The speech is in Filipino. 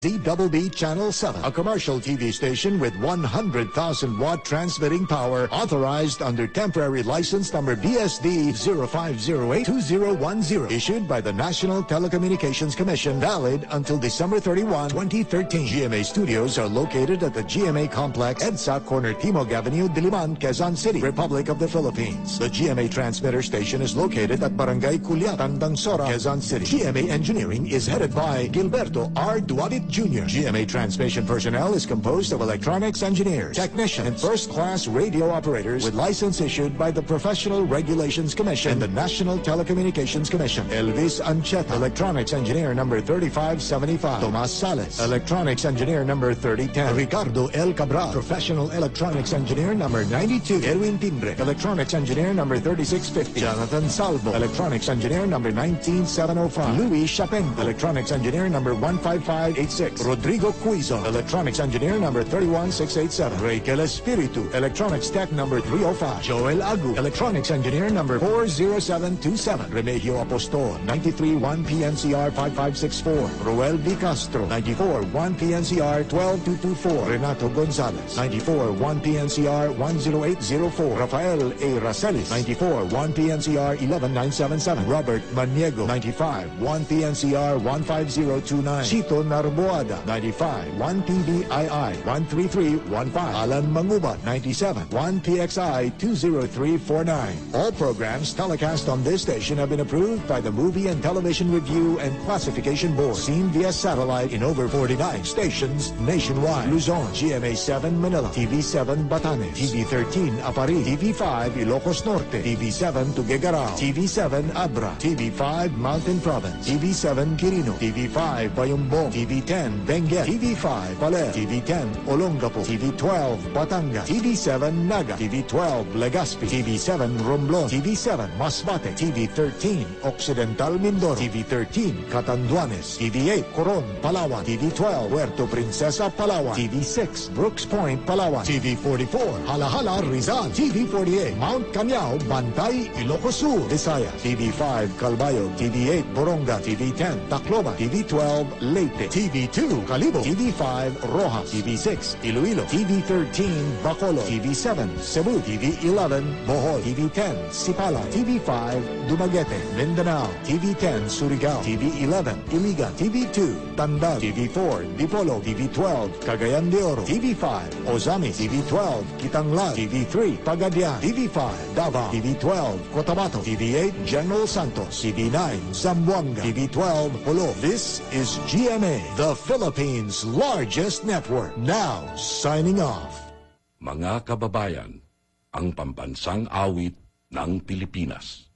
ZBB Channel 7, a commercial TV station with 100,000-watt transmitting power, authorized under temporary license number BSD 05082010, issued by the National Telecommunications Commission, valid until December 31, 2013. GMA studios are located at the GMA Complex, EDSA, corner Timog Avenue, Diliman, Quezon City, Republic of the Philippines. The GMA transmitter station is located at Barangay Culiatan, Dangsora, Quezon City. GMA Engineering is headed by Gilberto R. Duabit Jr. GMA transmission personnel is composed of electronics engineers, technicians, and first-class radio operators with license issued by the Professional Regulations Commission and the National Telecommunications Commission. Elvis Ancheta, electronics engineer number 3575. Tomas Sales, electronics engineer number 3010. Ricardo L. Cabral, professional electronics engineer number 92. Erwin Timbre, electronics engineer number 3650. Jonathan Salvo, electronics engineer number 19705. Louis Chapin, electronics engineer number 15586. Rodrigo Cuizo, electronics engineer number 31687. Rachel Espiritu, electronics tech number 305. Joel Agu, electronics engineer number 40727. Remigio Apostol, 93-1 PNCR 5564. Roel V. Castro, 94-1 PNCR 12224. Renato Gonzalez, 94-1 PNCR 10804. Rafael A. Racelis, 94-1 PNCR 11977. Robert Maniego, 95-1 PNCR 15029. Chito Narboada, 95-1 PBII 13315. Alan Mangubat, 97-1 PXI 20349. All programs telecast on this station have been approved by the Movie and Television Review and Classification Board. Seen via satellite in over 49 stations nationwide. Luzon, GMA7 Manila, TV7 Batanes, TV13 Apari, TV5 Ilocos Norte, TV7 Tuguegarao, TV7 Abra, TV5 Mountain Province, TV7 Quirino, TV5 Bayumbong, TV10 Benguet, TV5 Paler, TV10 Olongapo, TV12 Batangas, TV7 Naga, TV12 Legazpi, TV7 Romblon, TV7 Masbate, TV13 Occidental Mindoro, TV13 Catanduanes, TV8 Coron, Palawan, TV12 Puerto Princesa, Palawan, TV6 Brooks Point, Palawan, TV44 Halahala, Rizal, TV48 Mount Canyao, Bantay, Ilocos Sur, Visayas, TV5 Calbayog, TV8 Boronga, TV10 Tacloban, TV12 Leyte, TV2 Calibo, TV5 Rojas, TV6 Iloilo, TV13 Bacolod, TV7 Cebu, TV11 Bohol, TV10 Sipala, TV5 Dumaguete, Mindanao, TV10 Surigao, TV11 Iligan, TV2 Tandang, TV4 Dipolo, TV12 Cagayan de Oro, TV5 Ozamis, TV12 Kitanglan, TV3 Pagadian, TV5 Davao, TV12 Cotabato, TV8 General Santos, TV9 Zamboanga, TV12 Polo. This is GMA, the Philippines' largest network. Now, signing off. Mga kababayan, ang pambansang awit ng Pilipinas.